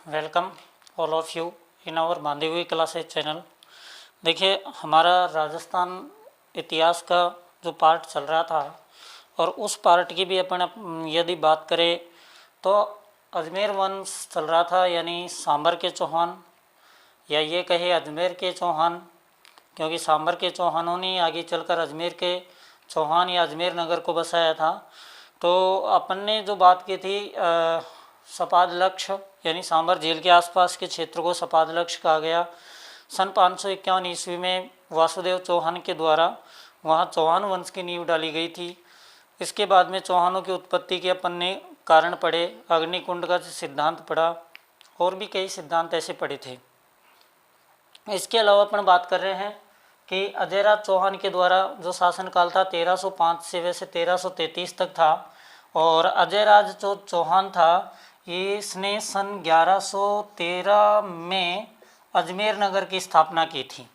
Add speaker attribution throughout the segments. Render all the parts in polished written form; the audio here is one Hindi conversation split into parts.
Speaker 1: Welcome all of you in our बांधीहुई क्लासेज चैनल। देखिए, हमारा राजस्थान इतिहास का जो पार्ट चल रहा था और उस पार्ट की भी अपन यदि बात करें तो अजमेर वंश चल रहा था, यानी सांबर के चौहान, या ये कहे अजमेर के चौहान, क्योंकि सांबर के चौहानों ने आगे चलकर अजमेर के चौहान या अजमेर नगर को बसाया था। तो अपन ने जो बात की थी सपाद लक्ष्य यानी सांबर झील के आसपास के क्षेत्र को सपाद लक्ष्य कहा गया। सन 551 ईस्वी में वासुदेव चौहान के द्वारा वहाँ चौहान वंश की नींव डाली गई थी। इसके बाद में चौहानों की उत्पत्ति के अपन ने कारण पढ़े, अग्निकुंड का सिद्धांत पढ़ा और भी कई सिद्धांत ऐसे पढ़े थे। इसके अलावा अपन बात कर रहे हैं कि अजयराज चौहान के द्वारा जो शासनकाल था 1305 से वैसे 1333 तक था, और अजयराज जो चौहान था इसने सन 1113 में अजमेर नगर की स्थापना की थी,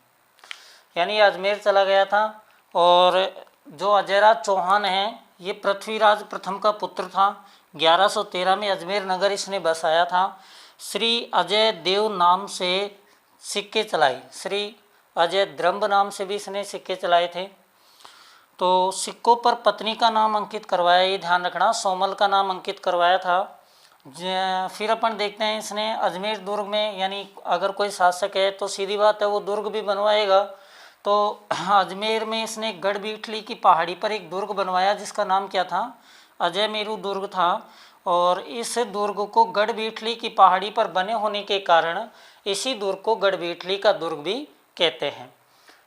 Speaker 1: यानी अजमेर चला गया था। और जो अजयराज चौहान है ये पृथ्वीराज प्रथम का पुत्र था। 1113 में अजमेर नगर इसने बसाया था। श्री अजय देव नाम से सिक्के चलाए, श्री अजय द्रंब नाम से भी इसने सिक्के चलाए थे। तो सिक्कों पर पत्नी का नाम अंकित करवाया, ये ध्यान रखना, सोमल का नाम अंकित करवाया था। फिर अपन देखते हैं इसने अजमेर दुर्ग में, यानी अगर कोई शासक है तो सीधी बात है वो दुर्ग भी बनवाएगा। तो अजमेर में इसने गढ़बीठली की पहाड़ी पर एक दुर्ग बनवाया जिसका नाम क्या था, अजय मेरू दुर्ग था। और इस दुर्ग को गढ़बीठली की पहाड़ी पर बने होने के कारण इसी दुर्ग को गढ़बीठली का दुर्ग भी कहते हैं।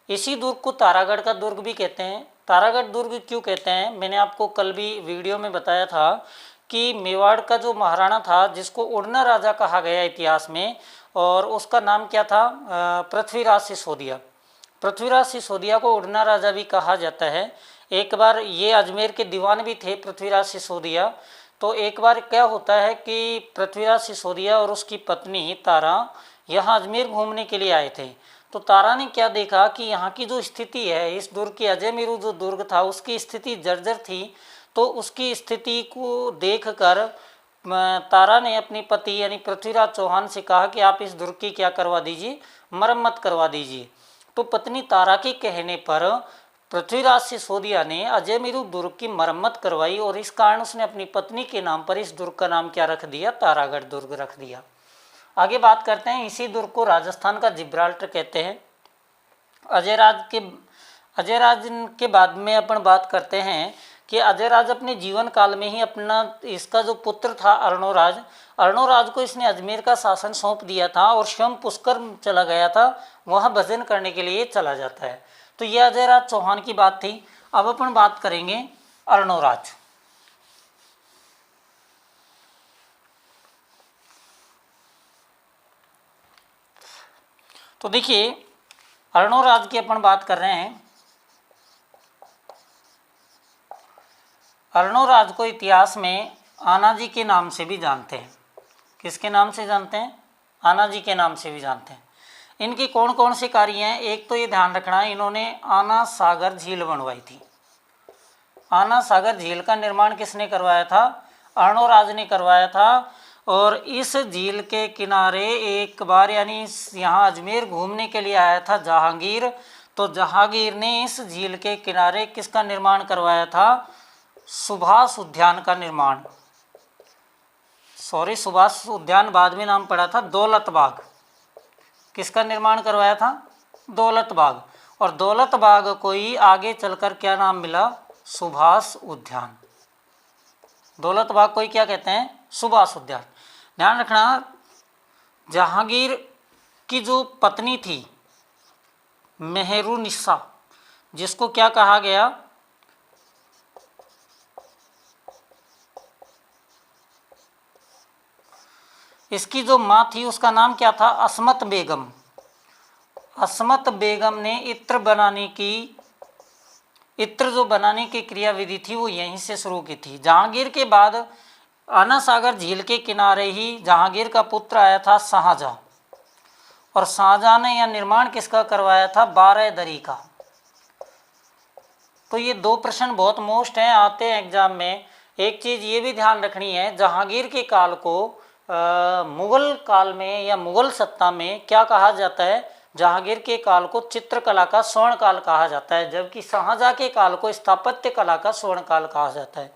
Speaker 1: इसी दुर्ग को तारागढ़ का दुर्ग भी कहते हैं। तारागढ़ दुर्ग क्यों कहते हैं, मैंने आपको कल भी वीडियो में बताया था कि मेवाड़ का जो महाराणा था जिसको उड़ना राजा कहा गया इतिहास में, और उसका नाम क्या था, पृथ्वीराज सिसोदिया। पृथ्वीराज सिसोदिया को उड़ना राजा भी कहा जाता है। एक बार ये अजमेर के दीवान भी थे पृथ्वीराज सिसोदिया। तो एक बार क्या होता है कि पृथ्वीराज सिसोदिया और उसकी पत्नी तारा यहाँ अजमेर घूमने के लिए आए थे। तो तारा ने क्या देखा कि यहाँ की जो स्थिति है, इस दुर्ग की, अजय मेरू जो दुर्ग था उसकी स्थिति जर्जर थी। तो उसकी स्थिति को देखकर तारा ने अपने पति यानी पृथ्वीराज चौहान से कहा कि आप इस दुर्ग की क्या करवा दीजिए, मरम्मत करवा दीजिए। तो पत्नी तारा के कहने पर पृथ्वीराज सिसोदिया ने अजय मेरू दुर्ग की मरम्मत करवाई, और इस कारण उसने अपनी पत्नी के नाम पर इस दुर्ग का नाम क्या रख दिया, तारागढ़ दुर्ग रख दिया। आगे बात करते हैं, इसी दुर्ग को राजस्थान का जिब्राल्टर कहते हैं। अजयराज के बाद में अपन बात करते हैं कि अजयराज अपने जीवन काल में ही अपना इसका जो पुत्र था अर्णोराज को इसने अजमेर का शासन सौंप दिया था, और स्वयं पुष्कर चला गया था, वहाँ भजन करने के लिए चला जाता है। तो यह अजयराज चौहान की बात थी। अब अपन बात करेंगे अर्णोराज। तो देखिए, अर्णोराज की अपन बात कर रहे हैं। अर्णोराज को इतिहास में आनाजी के नाम से भी जानते हैं। किसके नाम से जानते हैं, आनाजी के नाम से भी जानते हैं। इनकी कौन कौन सी कार्य हैं, एक तो ये ध्यान रखना, इन्होंने आना सागर झील बनवाई थी। आना सागर झील का निर्माण किसने करवाया था, अर्णोराज ने करवाया था। और इस झील के किनारे एक बार यानी यहाँ अजमेर घूमने के लिए आया था जहांगीर। तो जहांगीर ने इस झील के किनारे किसका निर्माण करवाया था, सुभाष उद्यान का निर्माण। सुभाष उद्यान बाद में नाम पड़ा था दौलत बाग। किसका निर्माण करवाया था, दौलत बाग। और दौलत बाग को ही आगे चलकर क्या नाम मिला, सुभाष उद्यान। दौलत बाग को ही क्या कहते हैं, सुभाष उद्यान। ध्यान रखना, जहांगीर की जो पत्नी थी मेहरुनिसा, जिसको क्या कहा गया, इसकी जो माँ थी उसका नाम क्या था, असमत बेगम। असमत बेगम ने इत्र जो बनाने की क्रियाविधि थी वो यहीं से शुरू की थी। जहांगीर के बाद आना सागर झील के किनारे ही जहांगीर का पुत्र आया था शाहजहां, और शाहजहां ने यह निर्माण किसका करवाया था, बारादरी का। तो ये दो प्रश्न बहुत मोस्ट हैं, आते हैं एग्जाम में। एक चीज़ ये भी ध्यान रखनी है, जहांगीर के काल को मुग़ल काल में या मुग़ल सत्ता में क्या कहा जाता है, जहांगीर के काल को चित्रकला का स्वर्ण काल कहा जाता है, जबकि शाहजहाँ के काल को स्थापत्य कला का स्वर्ण काल कहा जाता है।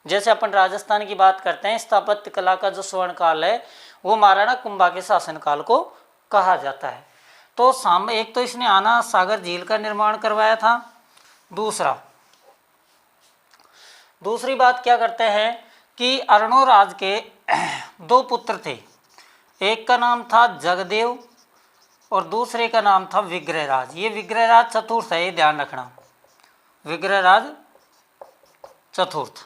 Speaker 1: जैसे अपन राजस्थान की बात करते हैं, स्थापत्य कला का जो स्वर्ण काल है वो महाराणा कुंभा के शासनकाल को कहा जाता है। तो एक तो इसने आना सागर झील का निर्माण करवाया था। दूसरी बात क्या करते हैं कि अर्णोराज के दो पुत्र थे, एक का नाम था जगदेव और दूसरे का नाम था विग्रहराज। ये विग्रहराज चतुर्थ है, ये ध्यान रखना, विग्रहराज चतुर्थ।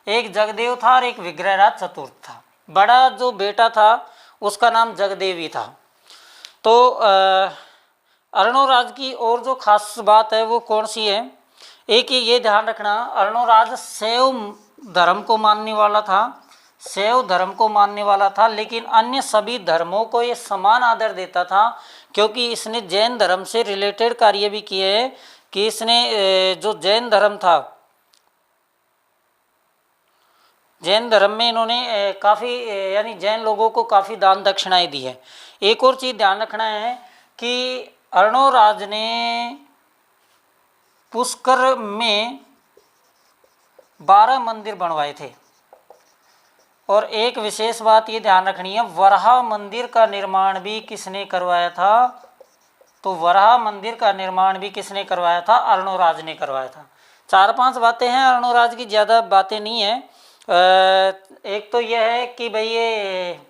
Speaker 1: एक जगदेव था और एक विग्रहराज चतुर्थ था। बड़ा जो बेटा था उसका नाम जगदेव ही था। तो अर्णोराज की और जो खास बात है वो कौन सी है, एक ये ध्यान रखना, अर्णोराज शैव धर्म को मानने वाला था, शैव धर्म को मानने वाला था, लेकिन अन्य सभी धर्मों को ये समान आदर देता था, क्योंकि इसने जैन धर्म से रिलेटेड कार्य भी किए हैं कि इसने जो जैन धर्म था, जैन धर्म में इन्होंने काफ़ी यानी जैन लोगों को काफ़ी दान दक्षिणाएं दी है। एक और चीज़ ध्यान रखना है कि अर्णोराज ने पुष्कर में 12 मंदिर बनवाए थे। और एक विशेष बात ये ध्यान रखनी है, वराह मंदिर का निर्माण भी किसने करवाया था, तो वराह मंदिर का निर्माण भी किसने करवाया था, अर्णोराज ने करवाया था। 4-5 बातें हैं अर्णोराज की, ज़्यादा बातें नहीं है। एक तो यह है कि भाई ये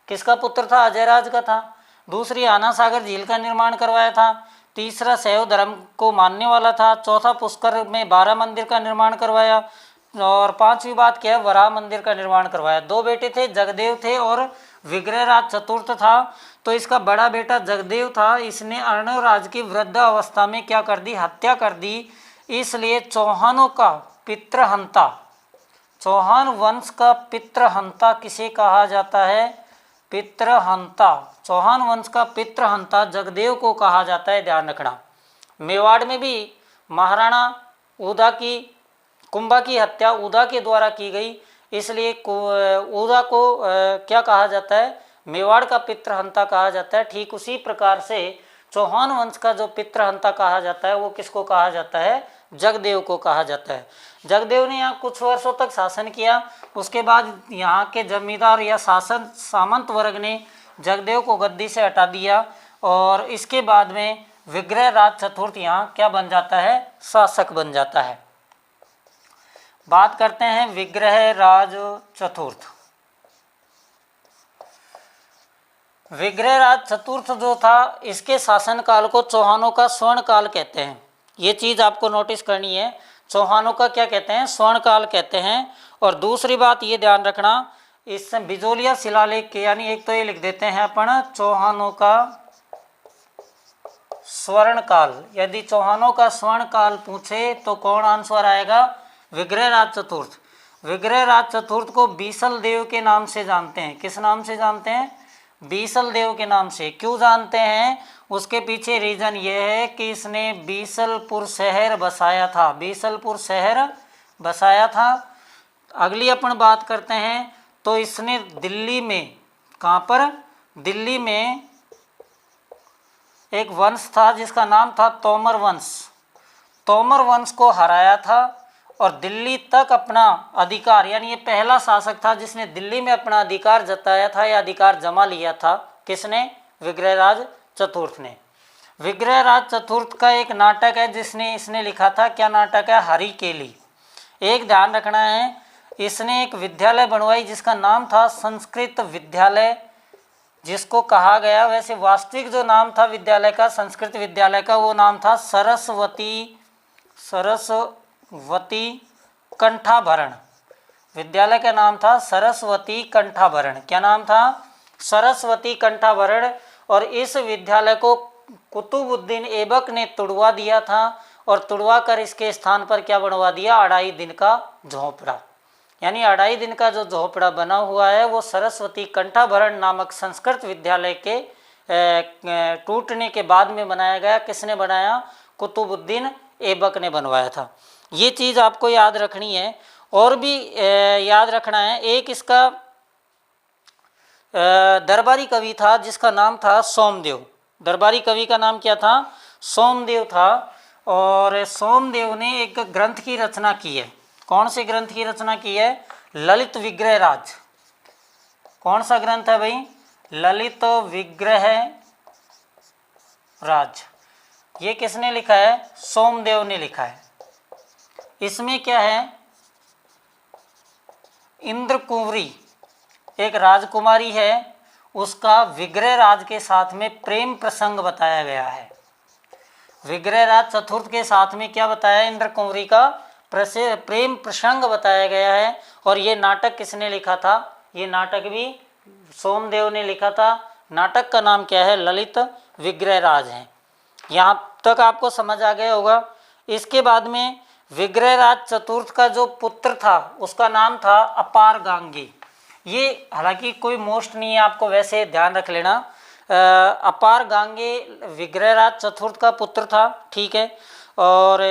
Speaker 1: किसका पुत्र था, अजयराज का था। दूसरी आना सागर झील का निर्माण करवाया था। तीसरा शैव धर्म को मानने वाला था। चौथा पुष्कर में 12 मंदिर का निर्माण करवाया। और 5वीं बात क्या है, वराह मंदिर का निर्माण करवाया। 2 बेटे थे, जगदेव थे और विग्रहराज चतुर्थ था। तो इसका बड़ा बेटा जगदेव था, इसने अर्णोराज की वृद्धावस्था में क्या कर दी, हत्या कर दी। इसलिए चौहानों का पितृहंता, चौहान वंश का पितृहंता किसे कहा जाता है, पितृहंता, चौहान वंश का पितृहंता जगदेव को कहा जाता है, ध्यान रखना। मेवाड़ में भी महाराणा कुंभा की हत्या उदा के द्वारा की गई, इसलिए उदा को क्या कहा जाता है, मेवाड़ का पितृहंता कहा जाता है। ठीक उसी प्रकार से चौहान वंश का जो पितृहंता कहा जाता है वो किसको कहा जाता है, जगदेव को कहा जाता है। जगदेव ने यहाँ कुछ वर्षों तक शासन किया, उसके बाद यहाँ के जमींदार या सामंत वर्ग ने जगदेव को गद्दी से हटा दिया और इसके बाद में विग्रहराज चतुर्थ यहाँ क्या बन जाता है, शासक बन जाता है। बात करते हैं विग्रहराज चतुर्थ। विग्रहराज चतुर्थ जो था, इसके शासनकाल को चौहानों का स्वर्ण काल कहते हैं। ये चीज़ आपको नोटिस करनी है, चौहानों का क्या कहते हैं, स्वर्ण काल कहते हैं। और दूसरी बात ये ध्यान रखना, इस बिजोलिया शिलालेख के, यानी एक तो ये लिख देते हैं अपन चौहानों का स्वर्ण काल। यदि चौहानों का स्वर्ण काल पूछे तो कौन आंसर आएगा, विग्रहराज चतुर्थ। विग्रहराज चतुर्थ को बीसल देव के नाम से जानते हैं। किस नाम से जानते हैं, बीसल देव के नाम से। क्यों जानते हैं, उसके पीछे रीज़न ये है कि इसने बीसलपुर शहर बसाया था, बीसलपुर शहर बसाया था। अगली अपन बात करते हैं तो इसने दिल्ली में, कहाँ पर, दिल्ली में एक वंश था जिसका नाम था तोमर वंश। तोमर वंश को हराया था और दिल्ली तक अपना अधिकार, यानी ये पहला शासक था जिसने दिल्ली में अपना अधिकार जताया था या अधिकार जमा लिया था। किसने, विग्रहराज चतुर्थ ने। विग्रहराज चतुर्थ का एक नाटक है जिसने इसने लिखा था, क्या नाटक है, हरिकेली। एक ध्यान रखना है, इसने एक विद्यालय बनवाई जिसका नाम था संस्कृत विद्यालय, जिसको कहा गया, वैसे वास्तविक जो नाम था विद्यालय का, संस्कृत विद्यालय का, वो नाम था सरस्वती कंठाभरण। विद्यालय का नाम था सरस्वती कंठाभरण। क्या नाम था, सरस्वती कंठाभरण। और इस विद्यालय को कुतुबुद्दीन ऐबक ने तुड़वा दिया था और तुड़वा कर इसके स्थान पर क्या बनवा दिया, 2.5 दिन का झोंपड़ा। यानी 2.5 दिन का जो झोंपड़ा बना हुआ है वो सरस्वती कंठाभरण नामक संस्कृत विद्यालय के टूटने के बाद में बनाया गया। किसने बनाया, कुतुबुद्दीन ऐबक ने बनवाया था। ये चीज़ आपको याद रखनी है। और भी याद रखना है, एक इसका दरबारी कवि था जिसका नाम था सोमदेव। दरबारी कवि का नाम क्या था? सोमदेव था। और सोमदेव ने एक ग्रंथ की रचना की है। कौन से ग्रंथ की रचना की है? ललित विग्रह राज। कौन सा ग्रंथ है भाई? ललित विग्रह राज। ये किसने लिखा है? सोमदेव ने लिखा है। इसमें क्या है? इंद्र कुंवरी एक राजकुमारी है, उसका विग्रह राज के साथ में प्रेम प्रसंग बताया गया है। विग्रह राज चतुर्थ के साथ में क्या बताया? इंद्र कुंवरी का प्रेम प्रसंग बताया गया है। और ये नाटक किसने लिखा था? ये नाटक भी सोमदेव ने लिखा था। नाटक का नाम क्या है? ललित विग्रह राज है। यहाँ तक आपको समझ आ गया होगा। इसके बाद में विग्रह राज चतुर्थ का जो पुत्र था उसका नाम था अपार गांगी। ये हालांकि कोई मोस्ट नहीं है, आपको वैसे ध्यान रख लेना। अपार गांगे विग्रह राज चतुर्थ का पुत्र था, ठीक है। और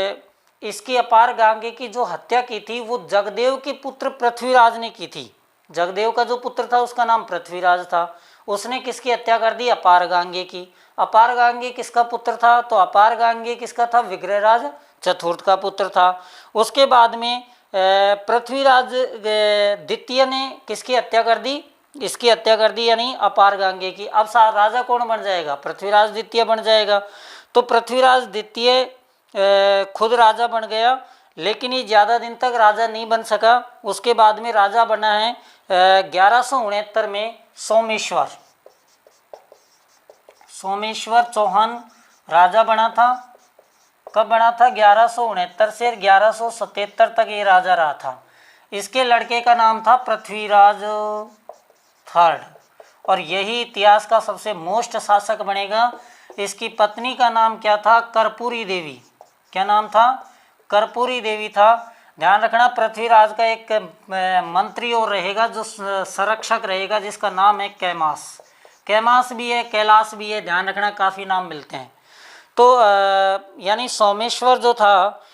Speaker 1: इसकी अपार गांगे की जो हत्या की थी वो जगदेव के पुत्र पृथ्वीराज ने की थी। जगदेव का जो पुत्र था उसका नाम पृथ्वीराज था। उसने किसकी हत्या कर दी? अपार गांगे की। अपार गांगे किसका पुत्र था? तो अपार गांगे किसका था? विग्रहराज चतुर्थ का पुत्र था। उसके बाद में पृथ्वीराज द्वितीय ने किसकी हत्या कर दी? इसकी हत्या कर दी, यानी अपार गांगे की। अब राजा कौन बन जाएगा? पृथ्वीराज द्वितीय बन जाएगा। तो पृथ्वीराज द्वितीय खुद राजा बन गया, लेकिन ये ज़्यादा दिन तक राजा नहीं बन सका। उसके बाद में राजा बना है 1169 में सोमेश्वर। सोमेश्वर चौहान राजा बना था। कब बना था? 1169 से 1177 तक ये राजा रहा था। इसके लड़के का नाम था पृथ्वीराज थर्ड, और यही इतिहास का सबसे मोस्ट शासक बनेगा। इसकी पत्नी का नाम क्या था? कर्पूरी देवी। क्या नाम था? कर्पूरी देवी था। ध्यान रखना, पृथ्वीराज का एक मंत्री और रहेगा जो संरक्षक रहेगा, जिसका नाम है कैमास। कैमास भी है, कैलाश भी है, ध्यान रखना, काफ़ी नाम मिलते हैं। तो यानी सोमेश्वर जो था,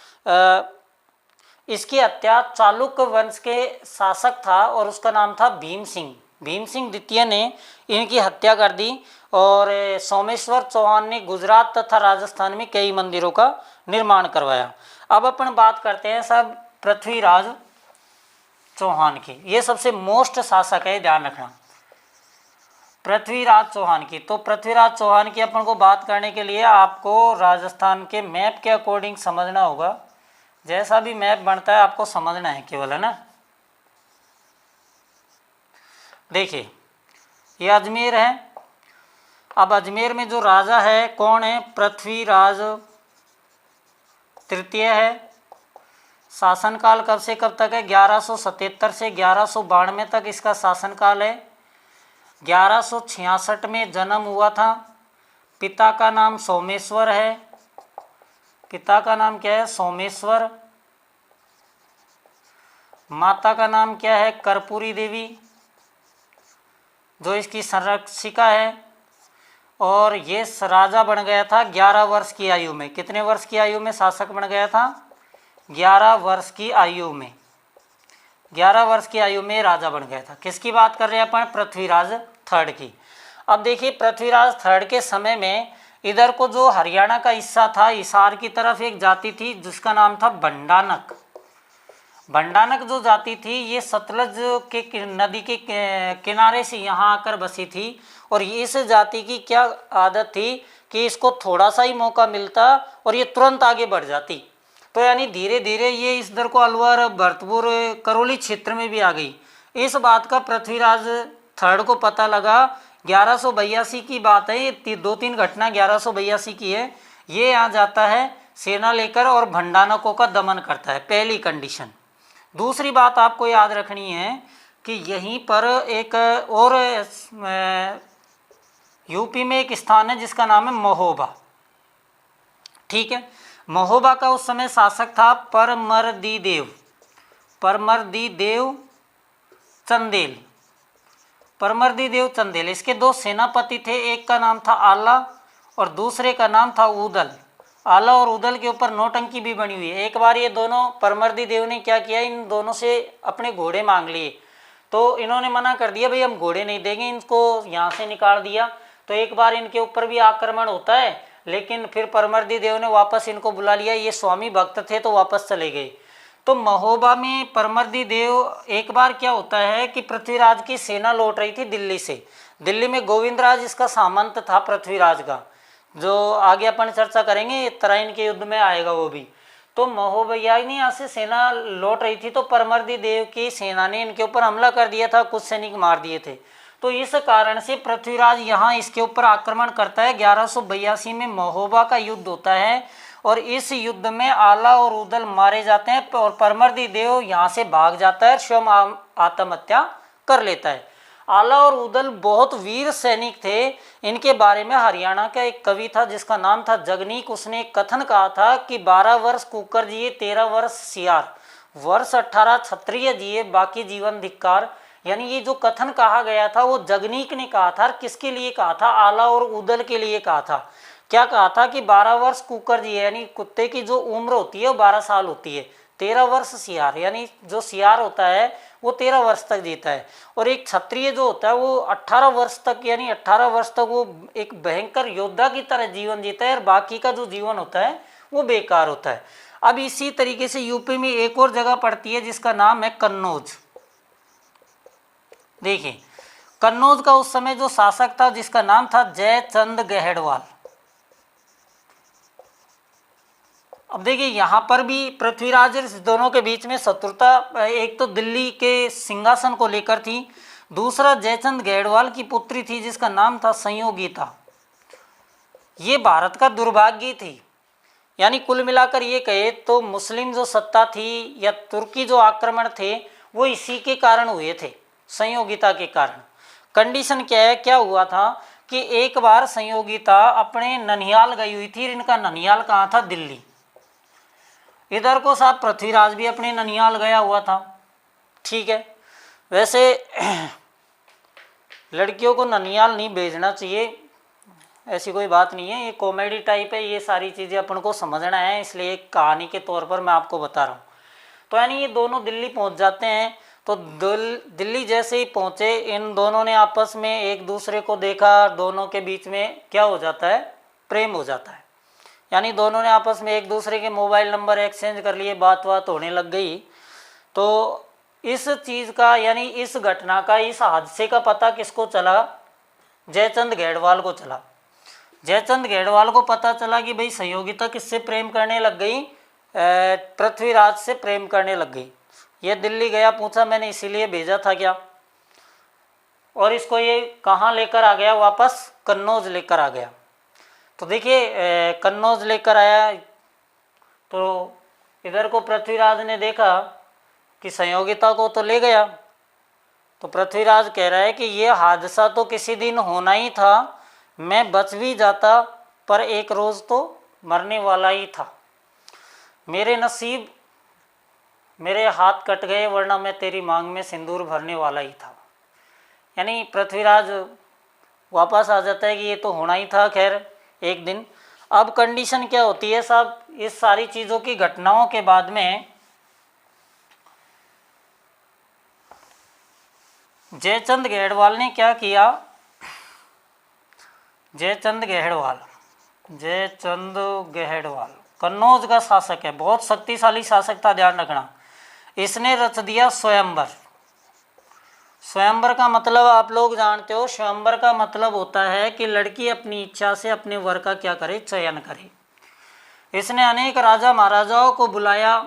Speaker 1: इसकी हत्या चालुक्य वंश के शासक था और उसका नाम था भीम सिंह। भीम सिंह द्वितीय ने इनकी हत्या कर दी। और सोमेश्वर चौहान ने गुजरात तथा राजस्थान में कई मंदिरों का निर्माण करवाया। अब अपन बात करते हैं सब पृथ्वीराज चौहान की। ये सबसे मोस्ट शासक है, ध्यान रखना, पृथ्वीराज चौहान की। तो पृथ्वीराज चौहान की अपन को बात करने के लिए आपको राजस्थान के मैप के अकॉर्डिंग समझना होगा। जैसा भी मैप बनता है आपको समझना है केवल, है ना। देखिए, ये अजमेर है। अब अजमेर में जो राजा है कौन है? पृथ्वीराज तृतीय है। शासनकाल कब से कब तक है? 1177 से 1192 तक इसका शासनकाल है। 1166 में जन्म हुआ था। पिता का नाम सोमेश्वर है। पिता का नाम क्या है? सोमेश्वर। माता का नाम क्या है? कर्पूरी देवी, जो इसकी संरक्षिका है। और ये राजा बन गया था 11 वर्ष की आयु में। कितने वर्ष की आयु में शासक बन गया था? 11 वर्ष की आयु में। 11 वर्ष की आयु में राजा बन गया था। किसकी बात कर रहे हैं अपन? पृथ्वीराज थर्ड की। अब देखिए, पृथ्वीराज थर्ड के समय में इधर को जो हरियाणा का हिस्सा था, हिसार की तरफ एक जाति थी जिसका नाम था भंडानक। भंडानक जो जाति थी ये सतलज के नदी के किनारे से यहाँ आकर बसी थी। और इस जाति की क्या आदत थी कि इसको थोड़ा सा ही मौका मिलता और ये तुरंत आगे बढ़ जाती। तो यानी धीरे धीरे ये इधर को अलवर, भरतपुर, करौली क्षेत्र में भी आ गई। इस बात का पृथ्वीराज थर्ड को पता लगा। 1182 की बात है, ये 2-3 घटना 1182 की है। ये यहाँ जाता है सेना लेकर और भंडानकों का दमन करता है, पहली कंडीशन। दूसरी बात आपको याद रखनी है कि यहीं पर एक और यूपी में एक स्थान है जिसका नाम है महोबा, ठीक है। महोबा का उस समय शासक था परमर्दी देव चंदेल। परमर्दी देव चंदेल, इसके 2 सेनापति थे। एक का नाम था आला और दूसरे का नाम था उदल। आला और उदल के ऊपर नौटंकी भी बनी हुई है। एक बार ये दोनों, परमर्दी देव ने क्या किया, इन दोनों से अपने घोड़े मांग लिए। तो तो इन्होंने मना कर दिया, भाई हम घोड़े नहीं देंगे, इनको यहाँ से निकाल दिया। तो एक बार इनके ऊपर भी आक्रमण होता है, लेकिन फिर परमर्दी देव ने वापस इनको बुला लिया, ये स्वामी भक्त थे तो वापस चले गए। तो महोबा में परमर्दी देव, एक बार क्या होता है कि पृथ्वीराज की सेना लौट रही थी दिल्ली से। दिल्ली में गोविंदराज इसका सामंत था पृथ्वीराज का, जो आगे अपन चर्चा करेंगे, तराइन के युद्ध में आएगा वो भी। तो महोबया ने यहाँ से सेना लौट रही थी, तो परमर्दी देव की सेना ने इनके ऊपर हमला कर दिया था, कुछ सैनिक मार दिए थे। तो इस कारण से पृथ्वीराज यहाँ इसके ऊपर आक्रमण करता है। 1182 में महोबा का युद्ध होता है और इस युद्ध में आला और उदल मारे जाते हैं और परमर्दी देव यहाँ से भाग जाता है, स्वयं आत्महत्या कर लेता है। आला और उदल बहुत वीर सैनिक थे। इनके बारे में हरियाणा का एक कवि था जिसका नाम था जगनीक, उसने एक कथन कहा था कि 12 वर्ष कुकर जिए 13 वर्ष सियार, वर्ष 18 क्षत्रिय जिए बाकी जीवन धिक्कार। यानी ये जो कथन कहा गया था वो जगनीक ने कहा था। किसके लिए कहा था? आला और उदल के लिए कहा था। क्या कहा था कि 12 वर्ष कुकर जिए, यानी कुत्ते की जो उम्र होती है वो 12 साल होती है। 13 वर्ष सियार, यानी जो सियार होता है वो 13 वर्ष तक जीता है। और एक क्षत्रिय जो होता है वो 18 वर्ष तक, यानी 18 वर्ष तक वो एक भयंकर योद्धा की तरह जीवन जीता है और बाकी का जो जीवन होता है वो बेकार होता है। अब इसी तरीके से यूपी में एक और जगह पड़ती है जिसका नाम है कन्नौज। देखिए कन्नौज का उस समय जो शासक था जिसका नाम था जयचंद गहड़वाल। अब देखिए यहाँ पर भी पृथ्वीराज दोनों के बीच में शत्रुता, एक तो दिल्ली के सिंहासन को लेकर थी, दूसरा जयचंद गहड़वाल की पुत्री थी जिसका नाम था संयोगिता। ये भारत का दुर्भाग्य थी। यानी कुल मिलाकर ये कहे तो मुस्लिम जो सत्ता थी या तुर्की जो आक्रमण थे वो इसी के कारण हुए थे, संयोगिता के कारण। कंडीशन क्या है, क्या हुआ था कि एक बार संयोगिता अपने ननिहाल गई हुई थी। इनका ननिहाल कहाँ था? दिल्ली। इधर को साहब पृथ्वीराज भी अपने ननिहाल गया हुआ था। ठीक है, वैसे लड़कियों को ननिहाल नहीं भेजना चाहिए, ऐसी कोई बात नहीं है, ये कॉमेडी टाइप है, ये सारी चीज़ें अपन को समझना है, इसलिए एक कहानी के तौर पर मैं आपको बता रहा हूँ। तो यानी ये दोनों दिल्ली पहुँच जाते हैं। तो दिल्ली जैसे ही पहुँचे, इन दोनों ने आपस में एक दूसरे को देखा, दोनों के बीच में क्या हो जाता है? प्रेम हो जाता है। यानी दोनों ने आपस में एक दूसरे के मोबाइल नंबर एक्सचेंज कर लिए, बात होने लग गई। तो इस चीज़ का, यानी इस घटना का, इस हादसे का पता किसको चला? जयचंद गहड़वाल को चला। जयचंद गहड़वाल को पता चला कि भाई संयोगिता किससे प्रेम करने लग गई? पृथ्वीराज से प्रेम करने लग गई। ये दिल्ली गया, पूछा मैंने इसीलिए भेजा था क्या? और इसको ये कहाँ लेकर आ गया? वापस कन्नौज लेकर आ गया। तो देखिए कन्नौज लेकर आया तो इधर को पृथ्वीराज ने देखा कि संयोगिता को तो ले गया। तो पृथ्वीराज कह रहा है कि ये हादसा तो किसी दिन होना ही था, मैं बच भी जाता पर एक रोज़ तो मरने वाला ही था। मेरे नसीब, मेरे हाथ कट गए, वरना मैं तेरी मांग में सिंदूर भरने वाला ही था। यानी पृथ्वीराज वापस आ जाता है कि ये तो होना ही था खैर एक दिन। अब कंडीशन क्या होती है साहब, इस सारी चीज़ों की घटनाओं के बाद में जयचंद गहड़वाल ने क्या किया? जयचंद गहड़वाल कन्नौज का शासक है, बहुत शक्तिशाली शासक था, ध्यान रखना। इसने रच दिया स्वयंवर। स्वयंवर का मतलब आप लोग जानते हो, स्वयंवर का मतलब होता है कि लड़की अपनी इच्छा से अपने वर का क्या करे? चयन करे। इसने अनेक राजा महाराजाओं को बुलाया,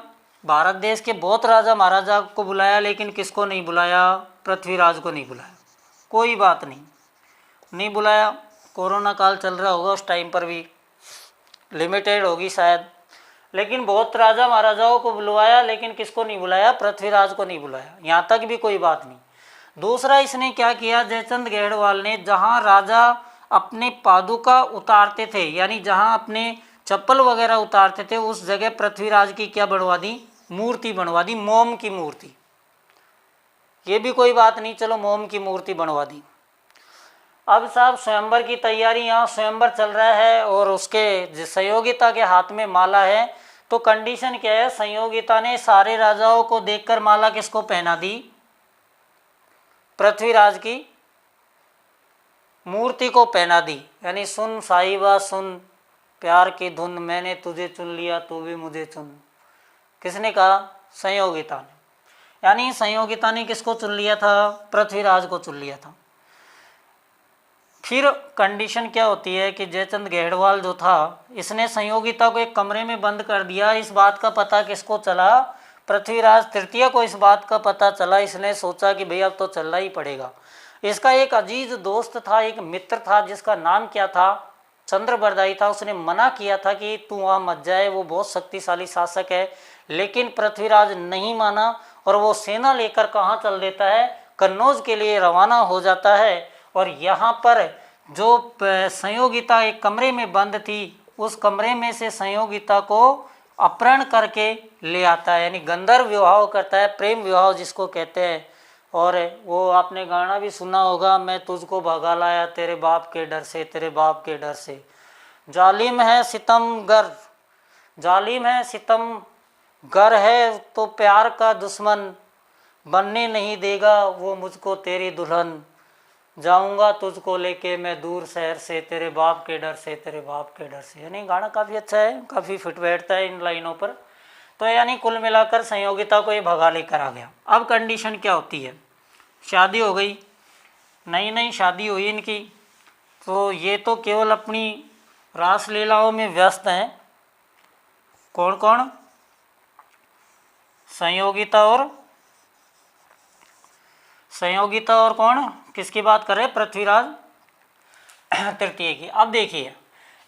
Speaker 1: भारत देश के बहुत राजा महाराजा को बुलाया, लेकिन किसको नहीं बुलाया? पृथ्वीराज को नहीं बुलाया। कोई बात नहीं बुलाया। कोरोना काल चल रहा होगा उस टाइम पर भी, लिमिटेड होगी शायद, लेकिन बहुत राजा महाराजाओं को बुलवाया, लेकिन किसको नहीं बुलाया? पृथ्वीराज को नहीं बुलाया। यहाँ तक भी कोई बात नहीं। दूसरा इसने क्या किया? जयचंद गहड़वाल ने जहाँ राजा अपने पादुका उतारते थे, यानी जहाँ अपने चप्पल वगैरह उतारते थे, उस जगह पृथ्वीराज की क्या बनवा दी? मूर्ति बनवा दी, मोम की मूर्ति। ये भी कोई बात नहीं, चलो मोम की मूर्ति बनवा दी। अब साहब स्वयंवर की तैयारी, यहाँ स्वयंवर चल रहा है और उसके संयोगिता के हाथ में माला है। तो कंडीशन क्या है? संयोगिता ने सारे राजाओं को देखकर माला किसको पहना दी? पृथ्वीराज की मूर्ति को पहना दी, यानी सुन साहिबा सुन प्यार की धुन, मैंने तुझे चुन लिया तू भी मुझे चुन। किसने कहा? संयोगिता ने। यानी संयोगिता ने किसको चुन लिया था? पृथ्वीराज को चुन लिया था। फिर कंडीशन क्या होती है कि जयचंद गहड़वाल जो था, इसने संयोगिता को एक कमरे में बंद कर दिया। इस बात का पता किसको चला? पृथ्वीराज तृतीय को इस बात का पता चला। इसने सोचा कि भैया अब तो चलना ही पड़ेगा। इसका एक अजीज दोस्त था, एक मित्र था, जिसका नाम क्या था? चंद्रबरदाई था। उसने मना किया था कि तू वहाँ मत जाए, वो बहुत शक्तिशाली शासक है। लेकिन पृथ्वीराज नहीं माना और वो सेना लेकर कहाँ चल देता है? कन्नौज के लिए रवाना हो जाता है। और यहाँ पर जो संयोगिता एक कमरे में बंद थी, उस कमरे में से संयोगिता को अपहरण करके ले आता है, यानी गंधर्व विवाह करता है, प्रेम विवाह जिसको कहते हैं। और वो आपने गाना भी सुना होगा, मैं तुझको भगा लाया तेरे बाप के डर से, तेरे बाप के डर से। जालिम है सितमगर, जालिम है सितमगर है तो प्यार का दुश्मन, बनने नहीं देगा वो मुझको तेरी दुल्हन, जाऊंगा तुझको लेके मैं दूर शहर से, तेरे बाप के डर से, तेरे बाप के डर से। यानी गाना काफ़ी अच्छा है, काफ़ी फिट बैठता है इन लाइनों पर। तो यानी कुल मिलाकर संयोगिता को ये भगा लेकर आ गया। अब कंडीशन क्या होती है? शादी हो गई, नई नई शादी हुई इनकी, तो ये तो केवल अपनी रासलीलाओं में व्यस्त हैं। कौन कौन? संयोगिता और कौन? किसकी बात कर रहे हैं? पृथ्वीराज तृतीय की। अब देखिए,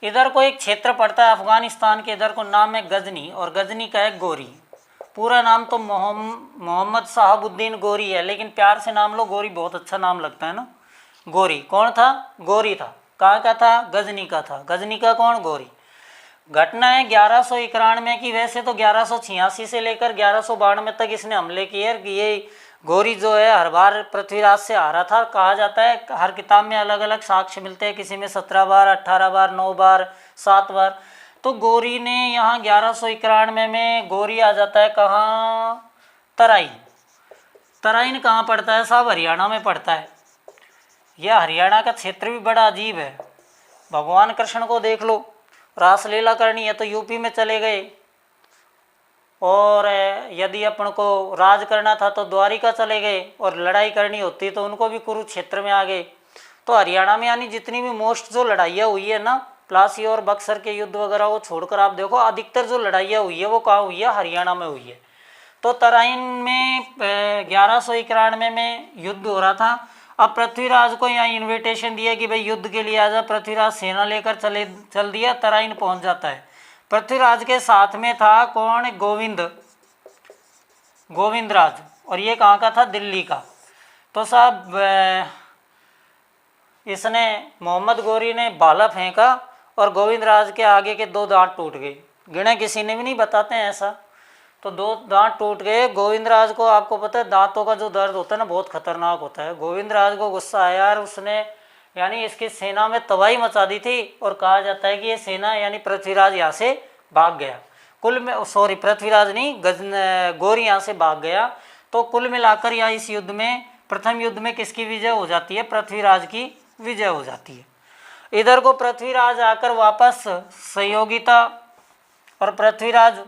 Speaker 1: इधर को एक क्षेत्र पड़ता है अफगानिस्तान के, इधर को नाम है गजनी, और गजनी का है गोरी। पूरा नाम तो मोहम्मद साहबुद्दीन गोरी है, लेकिन प्यार से नाम लो गोरी, बहुत अच्छा नाम लगता है ना। गोरी कौन था? गोरी था। कहाँ का था? गजनी का था। गजनी का कौन? गोरी। घटना है 1191 की। वैसे तो 1186 से लेकर 1192 तक इसने हमले किए। ये गोरी जो है हर बार पृथ्वीराज से हारा था। कहा जाता है हर किताब में अलग अलग साक्ष्य मिलते हैं, किसी में 17 बार, 18 बार, 9 बार, 7 बार। तो गोरी ने यहाँ 1191 में गोरी आ जाता है कहाँ? तराइन। तराइन कहाँ पड़ता है साहब? हरियाणा में पड़ता है। यह हरियाणा का क्षेत्र भी बड़ा अजीब है। भगवान कृष्ण को देख लो, रासलीला करनी है तो यूपी में चले गए, और यदि अपन को राज करना था तो द्वारिका चले गए, और लड़ाई करनी होती तो उनको भी कुरुक्षेत्र में आ गए। तो हरियाणा में यानी जितनी भी मोस्ट जो लड़ाइयाँ हुई है ना, प्लासी और बक्सर के युद्ध वगैरह वो छोड़कर आप देखो, अधिकतर जो लड़ाइयाँ हुई है वो कहाँ हुई है? हरियाणा में हुई है। तो तराइन में 1191 में युद्ध हो रहा था। अब पृथ्वीराज को यहाँ इन्विटेशन दिया कि भाई युद्ध के लिए आ जा। पृथ्वीराज सेना लेकर चल दिया, तराइन पहुँच जाता है। पृथ्वीराज के साथ में था कौन? गोविंदराज, और ये कहाँ का था? दिल्ली का। तो साहब इसने मोहम्मद गोरी ने भाला फेंका और गोविंदराज के आगे के 2 दांत टूट गए। गिने किसी ने भी नहीं, बताते हैं ऐसा। तो 2 दांत टूट गए। गोविंदराज को, आपको पता है दांतों का जो दर्द होता है ना, बहुत खतरनाक होता है। गोविंदराज को गुस्सा आया और उसने यानी इसकी सेना में तबाही मचा दी थी, और कहा जाता है कि ये सेना यानी पृथ्वीराज यहाँ से भाग गया। पृथ्वीराज नहीं, गोरी यहाँ से भाग गया। तो कुल मिलाकर यहाँ इस युद्ध में, प्रथम युद्ध में किसकी विजय हो जाती है? पृथ्वीराज की विजय हो जाती है। इधर को पृथ्वीराज आकर वापस संयोगिता और पृथ्वीराज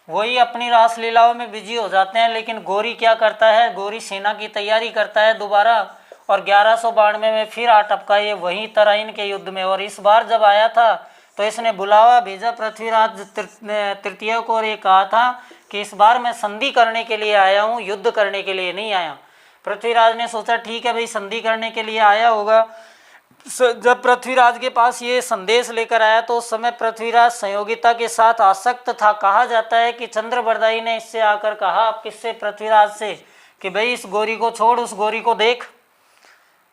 Speaker 1: वही अपनी रासलीलाओं में बिजी हो जाते हैं। लेकिन गोरी क्या करता है? गोरी सेना की तैयारी करता है दोबारा, और 1192 में फिर आ टपका ये वहीं तराइन के युद्ध में। और इस बार जब आया था तो इसने बुलावा भेजा पृथ्वीराज तृतीय को, और ये कहा था कि इस बार मैं संधि करने के लिए आया हूँ, युद्ध करने के लिए नहीं आया। पृथ्वीराज ने सोचा ठीक है भाई, संधि करने के लिए आया होगा। जब पृथ्वीराज के पास ये संदेश लेकर आया तो उस समय पृथ्वीराज संयोगिता के साथ आसक्त था। कहा जाता है कि चंद्रबरदाई ने इससे आकर कहा, किससे? पृथ्वीराज से, कि भाई इस गोरी को छोड़, उस गोरी को देख।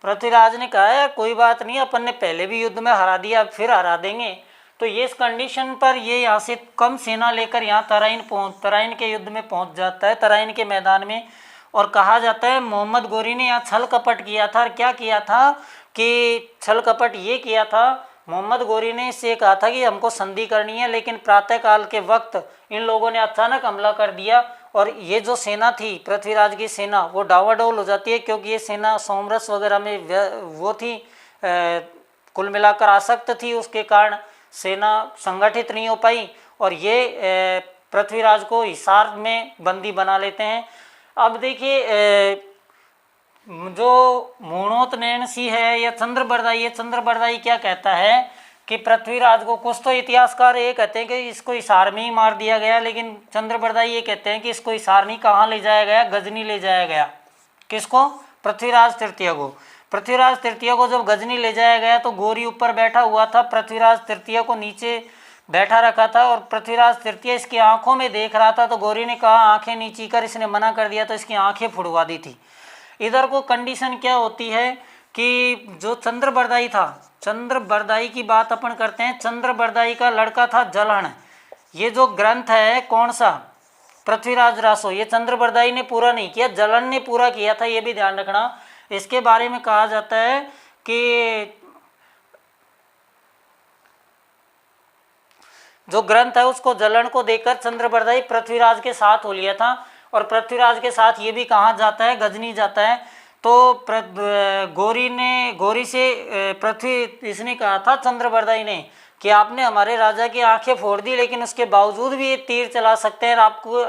Speaker 1: पृथ्वीराज ने कहा है कोई बात नहीं, अपन ने पहले भी युद्ध में हरा दिया, अब फिर हरा देंगे। तो ये इस कंडीशन पर ये यहाँ से कम सेना लेकर यहाँ तराइन के युद्ध में पहुँच जाता है, तराइन के मैदान में। और कहा जाता है मोहम्मद गोरी ने यहाँ छल कपट किया था। और क्या किया था कि छल कपट ये किया था, मोहम्मद गोरी ने इससे कहा था कि हमको संधि करनी है, लेकिन प्रातःकाल के वक्त इन लोगों ने अचानक हमला कर दिया और ये जो सेना थी पृथ्वीराज की सेना वो डावाडोल हो जाती है, क्योंकि ये सेना सोमरस वगैरह में वो थी, कुल मिलाकर आसक्त थी, उसके कारण सेना संगठित नहीं हो पाई और ये पृथ्वीराज को हिसार में बंदी बना लेते हैं। अब देखिए जो मूणोत नैणसी है या चंद्रबरदाई है, चंद्रबरदाई क्या कहता है कि पृथ्वीराज को, कुछ तो इतिहासकार ये कहते हैं कि इसको हिसार में ही मार दिया गया, लेकिन चंद्रबरदाई ये कहते हैं कि इसको हिसार नहीं, कहाँ ले जाया गया, गजनी ले जाया गया। किसको? पृथ्वीराज तृतीय को। पृथ्वीराज तृतीय को जब गजनी ले जाया गया तो गौरी ऊपर बैठा हुआ था, पृथ्वीराज तृतीय को नीचे बैठा रखा था और पृथ्वीराज तृतीय इसकी आंखों में देख रहा था। तो गौरी ने कहा आंखें नीची कर, इसने मना कर दिया तो इसकी आंखें फुड़वा दी थी। इधर को कंडीशन क्या होती है कि जो चंद्रबरदाई था, चंद्रबरदाई की बात अपन करते हैं, चंद्रबरदाई का लड़का था जलहण। ये जो ग्रंथ है कौन सा? पृथ्वीराज रासो। ये चंद्रबरदाई ने पूरा नहीं किया, जलहण ने पूरा किया था, ये भी ध्यान रखना। इसके बारे में कहा जाता है कि जो ग्रंथ है उसको जलहण को देकर चंद्रबरदाई पृथ्वीराज के साथ हो लिया था और पृथ्वीराज के साथ ये भी कहाँ जाता है, गजनी जाता है। तो गौरी से पृथ्वी इसने कहा था चंद्रबरदाई ने कि आपने हमारे राजा की आंखें फोड़ दी, लेकिन उसके बावजूद भी ये तीर चला सकते हैं और आपको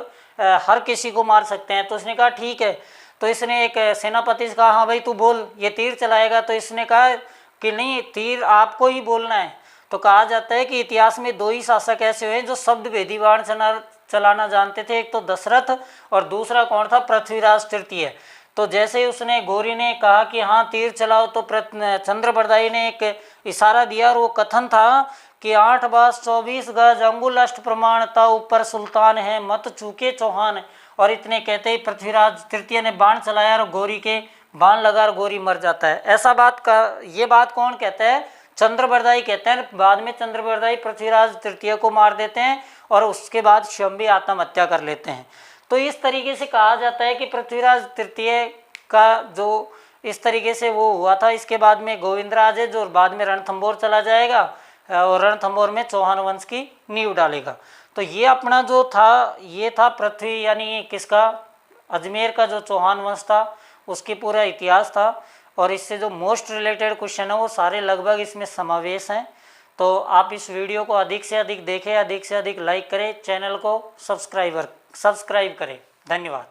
Speaker 1: हर किसी को मार सकते हैं। तो इसने कहा ठीक है। तो इसने एक सेनापति से कहा हाँ भाई तू बोल, ये तीर चलाएगा? तो इसने कहा कि नहीं, तीर आपको ही बोलना है। तो कहा जाता है कि इतिहास में दो ही शासक ऐसे हुए जो शब्द भेदी बाण चलाना जानते थे, एक तो दशरथ और दूसरा कौन था? पृथ्वीराज तृतीय। तो जैसे ही उसने, गौरी ने कहा कि हाँ तीर चलाओ, तो चंद्रबरदाई ने एक इशारा दिया और वो कथन था कि 8 बास 24 गज अंगुल अष्ट प्रमाण ता ऊपर सुल्तान है मत चूके चौहान। और इतने कहते ही पृथ्वीराज तृतीय ने बाण चलाया और गौरी के बाण लगा और गौरी मर जाता है। ऐसा बात का, ये बात कौन कहता है? चंद्रबरदाई कहते हैं। बाद में चंद्रबरदाई पृथ्वीराज तृतीय को मार देते हैं और उसके बाद स्वयं भी आत्महत्या कर लेते हैं। तो इस तरीके से कहा जाता है कि पृथ्वीराज तृतीय का जो इस तरीके से वो हुआ था। इसके बाद में गोविंदराज है जो बाद में रणथंभौर चला जाएगा और रणथंभौर में चौहान वंश की नींव डालेगा। तो ये अपना जो था, ये था पृथ्वी यानी किसका? अजमेर का जो चौहान वंश था उसकी पूरा इतिहास था। और इससे जो मोस्ट रिलेटेड क्वेश्चन है वो सारे लगभग इसमें समावेश हैं। तो आप इस वीडियो को अधिक से अधिक देखें, अधिक से अधिक लाइक करें, चैनल को सब्सक्राइब करें। धन्यवाद।